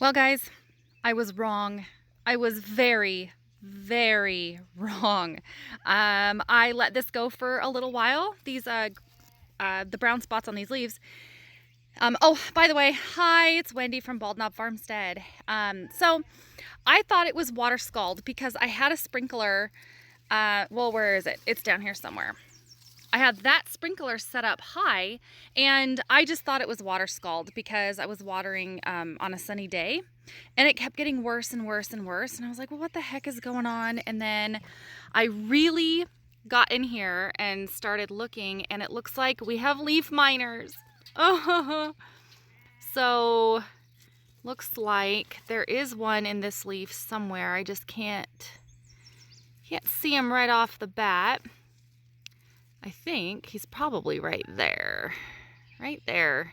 Well, guys, I was wrong. I was very, very wrong. I let this go for a little while. The brown spots on these leaves. Oh, by the way, hi, it's Wendy from Bald Knob Farmstead. So I thought it was water scald because I had a sprinkler. Well, where is it? It's down here somewhere. I had that sprinkler set up high, and I just thought it was water scald because I was watering on a sunny day, and it kept getting worse and worse and worse. And I was like, well, what the heck is going on? And then I really got in here and started looking, and it looks like we have leaf miners. Oh, so looks like there is one in this leaf somewhere. I just can't see him right off the bat. I think he's probably right there. Right there.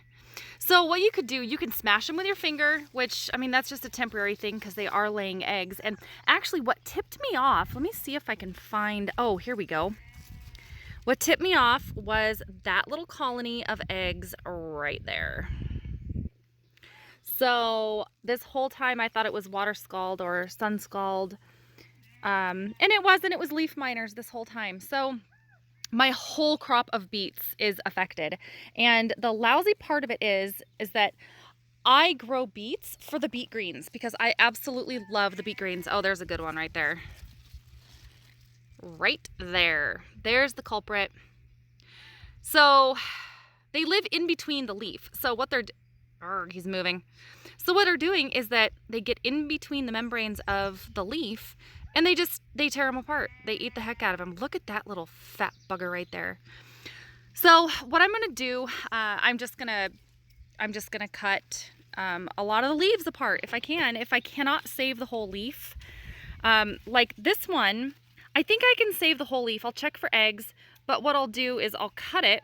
So what you could do, you can smash them with your finger, which, I mean, that's just a temporary thing because they are laying eggs. And actually what tipped me off, let me see if I can find, oh, here we go. What tipped me off was that little colony of eggs right there. So this whole time I thought it was water scald or sun scald. And it wasn't, it was leaf miners this whole time. So my whole crop of beets is affected. And the lousy part of it is that I grow beets for the beet greens because I absolutely love the beet greens. Oh, there's a good one right there. Right there. There's the culprit. So they live in between the leaf. So what they're, he's moving. So what they're doing is that they get in between the membranes of the leaf and they tear them apart. They eat the heck out of them. Look at that little fat bugger right there. So what I'm gonna do, I'm just gonna cut a lot of the leaves apart if I can. If I cannot save the whole leaf, like this one, I think I can save the whole leaf. I'll check for eggs, but what I'll do is I'll cut it.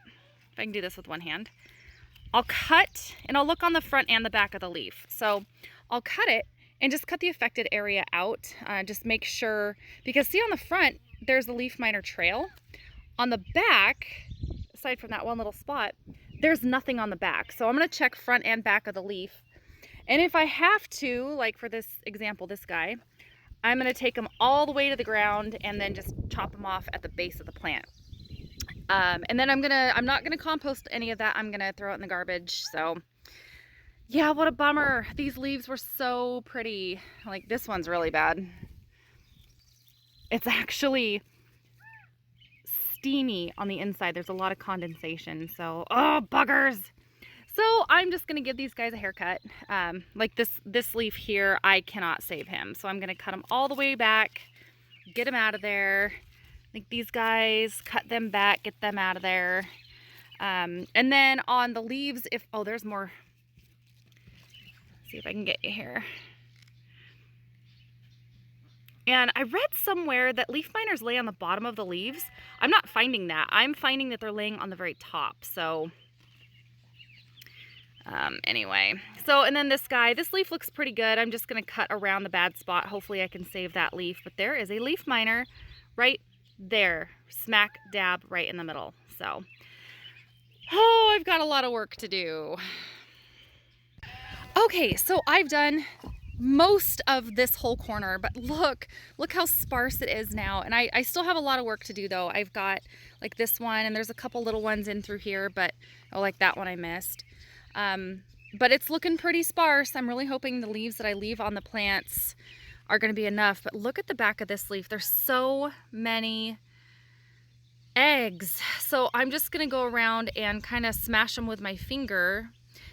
If I can do this with one hand, I'll cut and I'll look on the front and the back of the leaf. So I'll cut it and just cut the affected area out. Just make sure, because see on the front, there's the leaf miner trail. On the back, aside from that one little spot, there's nothing on the back. So I'm gonna check front and back of the leaf. And if I have to, like for this example, this guy, I'm gonna take them all the way to the ground and then just chop them off at the base of the plant. And then I'm not gonna compost any of that. I'm gonna throw it in the garbage. So yeah, what a bummer. These leaves were so pretty. Like this one's really bad. It's actually steamy on the inside. There's a lot of condensation. So, oh, buggers. So I'm just gonna give these guys a haircut. Like this leaf here, I cannot save him. So I'm gonna cut him all the way back, get him out of there. Like these guys, cut them back, get them out of there. And then on the leaves, oh, there's more. See if I can get you here. And I read somewhere that leaf miners lay on the bottom of the leaves. I'm not finding that. I'm finding that they're laying on the very top. So anyway, so and then this guy, this leaf looks pretty good. I'm just gonna cut around the bad spot. Hopefully I can save that leaf, but there is a leaf miner right there, smack dab right in the middle. So, oh, I've got a lot of work to do. Okay, so I've done most of this whole corner, but look how sparse it is now. And I still have a lot of work to do though. I've got like this one and there's a couple little ones in through here, but oh, like that one I missed. But it's looking pretty sparse. I'm really hoping the leaves that I leave on the plants are gonna be enough. But look at the back of this leaf. There's so many eggs. So I'm just gonna go around and kind of smash them with my finger.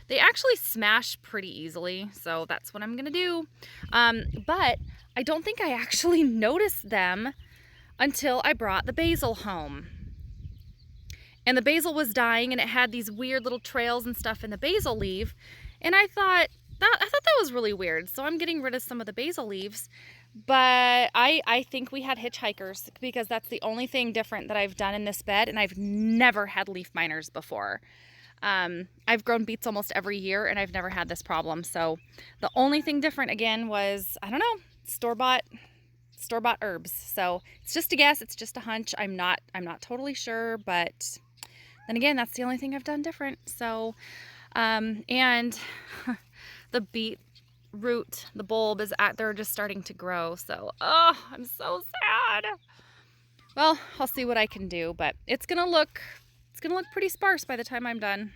They actually smash pretty easily, so that's what I'm gonna do. But I don't think I actually noticed them until I brought the basil home. And the basil was dying and it had these weird little trails and stuff in the basil leaf. And I thought that was really weird. So I'm getting rid of some of the basil leaves. But I think we had hitchhikers because that's the only thing different that I've done in this bed, and I've never had leaf miners before. I've grown beets almost every year and I've never had this problem. So the only thing different again was, I don't know, store-bought herbs. So it's just a guess, it's just a hunch. I'm not totally sure, but then again, that's the only thing I've done different. So, and the beet root, the bulb is they're just starting to grow. So, oh, I'm so sad. Well, I'll see what I can do, but it's gonna look pretty sparse by the time I'm done.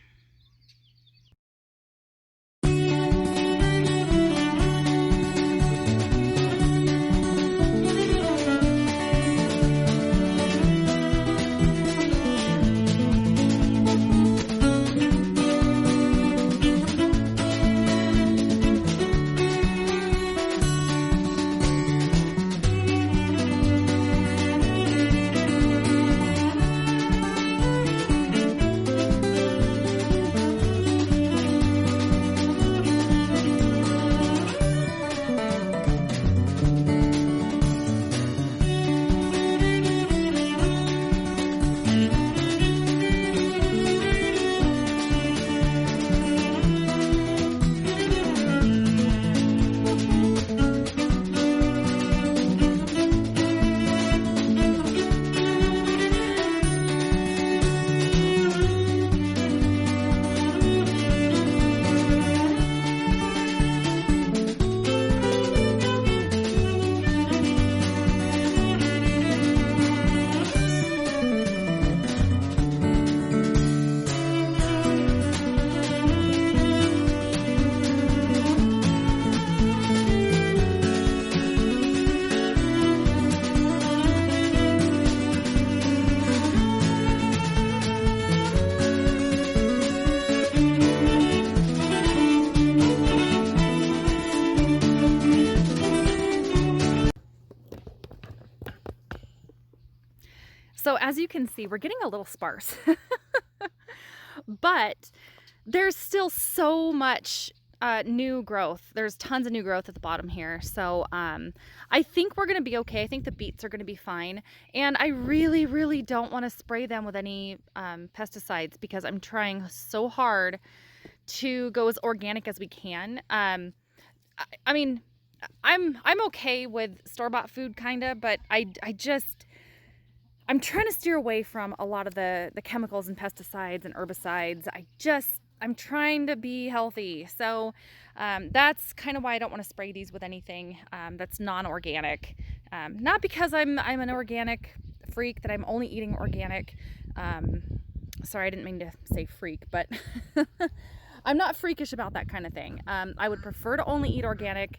So as you can see, we're getting a little sparse, but there's still so much new growth. There's tons of new growth at the bottom here. So I think we're going to be okay. I think the beets are going to be fine. And I really, really don't want to spray them with any pesticides because I'm trying so hard to go as organic as we can. I mean, I'm okay with store-bought food kind of, but I'm trying to steer away from a lot of the chemicals and pesticides and herbicides. I'm trying to be healthy. So that's kind of why I don't want to spray these with anything that's non-organic. Not because I'm an organic freak, that I'm only eating organic. Sorry, I didn't mean to say freak, but I'm not freakish about that kind of thing. I would prefer to only eat organic.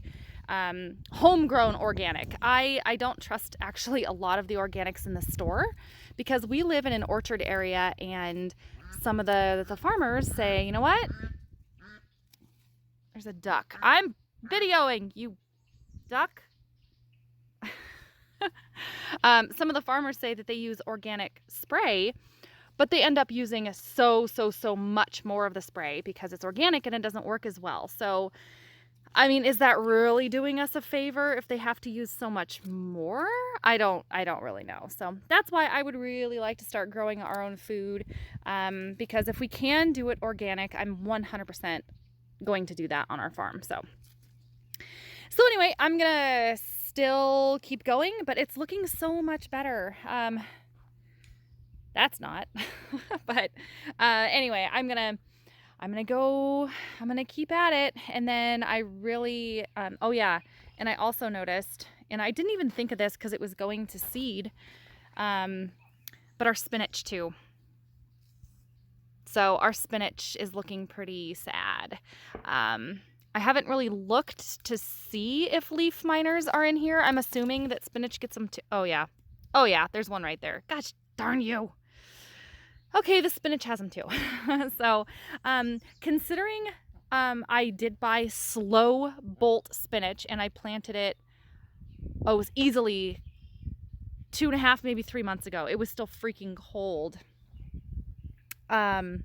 Homegrown organic. I don't trust actually a lot of the organics in the store because we live in an orchard area and some of the farmers say, you know what? There's a duck. I'm videoing, you duck. Some of the farmers say that they use organic spray, but they end up using so much more of the spray because it's organic and it doesn't work as well. So I mean, is that really doing us a favor if they have to use so much more? I don't really know. So that's why I would really like to start growing our own food because if we can do it organic, I'm 100% going to do that on our farm. So anyway, I'm gonna still keep going, but it's looking so much better. That's not, but anyway, I'm gonna keep at it. And then I really, oh yeah. And I also noticed, and I didn't even think of this because it was going to seed, but our spinach too. So our spinach is looking pretty sad. I haven't really looked to see if leaf miners are in here. I'm assuming that spinach gets them too. Oh yeah. Oh yeah, there's one right there. Gosh darn you. Okay, the spinach has them too. So, considering I did buy slow bolt spinach and I planted it, it was easily 2.5, maybe 3 months ago. It was still freaking cold. Anyway,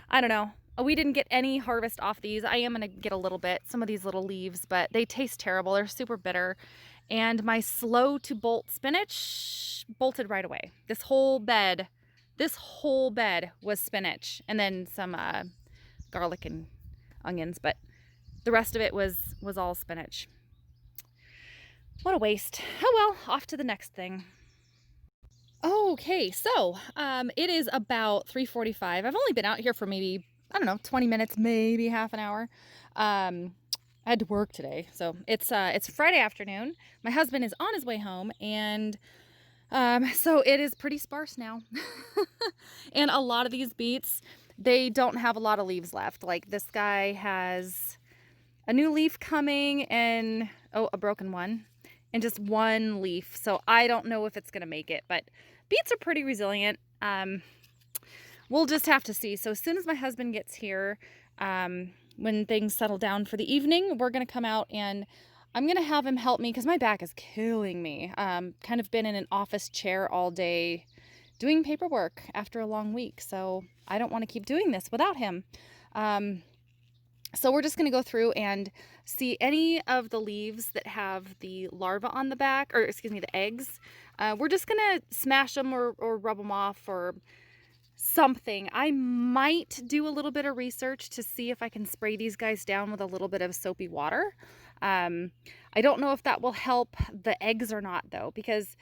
I don't know. We didn't get any harvest off these. I am going to get a little bit, some of these little leaves, but they taste terrible. They're super bitter. And my slow to bolt spinach bolted right away. This whole bed was spinach and then some garlic and onions, but the rest of it was all spinach. What a waste. Oh well, off to the next thing. Okay, so it is about 3:45. I've only been out here for maybe I don't know, 20 minutes, maybe half an hour. I had to work today, so it's Friday afternoon. My husband is on his way home, and so it is pretty sparse now. And a lot of these beets, they don't have a lot of leaves left. Like this guy has a new leaf coming and, oh, a broken one and just one leaf. So I don't know if it's going to make it, but beets are pretty resilient. We'll just have to see. So as soon as my husband gets here, when things settle down for the evening, we're going to come out and I'm going to have him help me because my back is killing me. Kind of been in an office chair all day doing paperwork after a long week. So I don't want to keep doing this without him. So we're just going to go through and see any of the leaves that have the larva on the back, or excuse me, the eggs. We're just going to smash them or rub them off or something. I might do a little bit of research to see if I can spray these guys down with a little bit of soapy water. I don't know if that will help the eggs or not though, because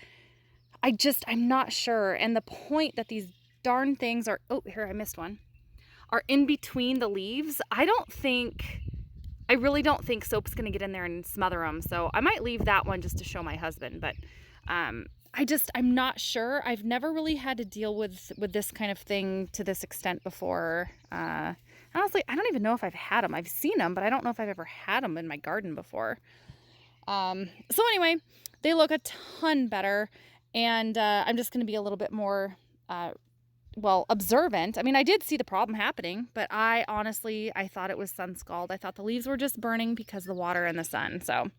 I'm not sure. And the point that these darn things are, oh, here, I missed one, are in between the leaves. I really don't think soap's going to get in there and smother them. So I might leave that one just to show my husband, but, I'm not sure. I've never really had to deal with this kind of thing to this extent before. Honestly, I don't even know if I've had them. I've seen them, but I don't know if I've ever had them in my garden before. So anyway, they look a ton better, and I'm just going to be a little bit more, observant. I mean, I did see the problem happening, but I thought it was sun scald. I thought the leaves were just burning because of the water and the sun. So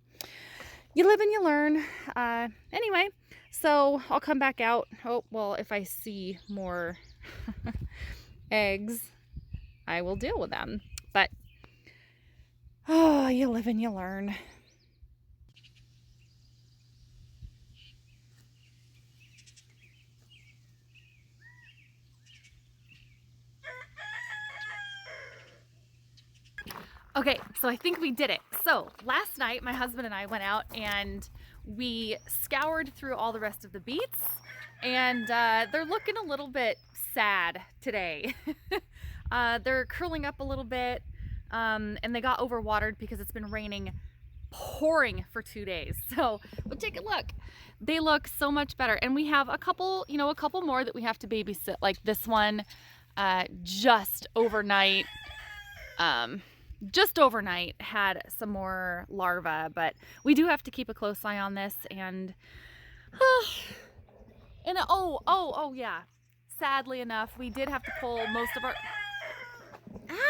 you live and you learn. Anyway, so I'll come back out. Oh, well, if I see more eggs, I will deal with them. But, oh, you live and you learn. Okay, so I think we did it. So last night, my husband and I went out and we scoured through all the rest of the beets, and they're looking a little bit sad today. They're curling up a little bit, and they got overwatered because it's been raining, pouring for 2 days. So, but take a look. They look so much better. And we have a couple more that we have to babysit. Like this one, just overnight had some more larvae, but we do have to keep a close eye on this. And yeah, sadly enough, we did have to pull most of our...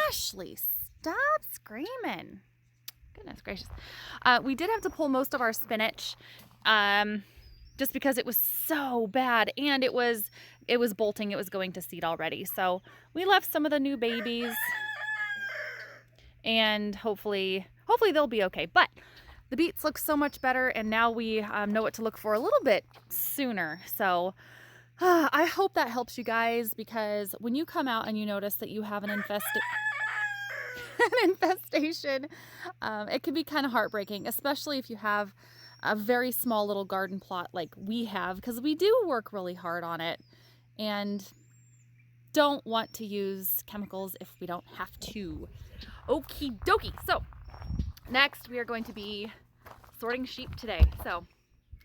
Ashley, stop screaming. Goodness gracious. We did have to pull most of our spinach, just because it was so bad, and it was bolting. It was going to seed already. So we left some of the new babies, and hopefully they'll be okay. But the beets look so much better, and now we know what to look for a little bit sooner. So I hope that helps you guys, because when you come out and you notice that you have an infestation, it can be kind of heartbreaking, especially if you have a very small little garden plot like we have, because we do work really hard on it and don't want to use chemicals if we don't have to. Okie dokie. So next we are going to be sorting sheep today. So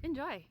enjoy.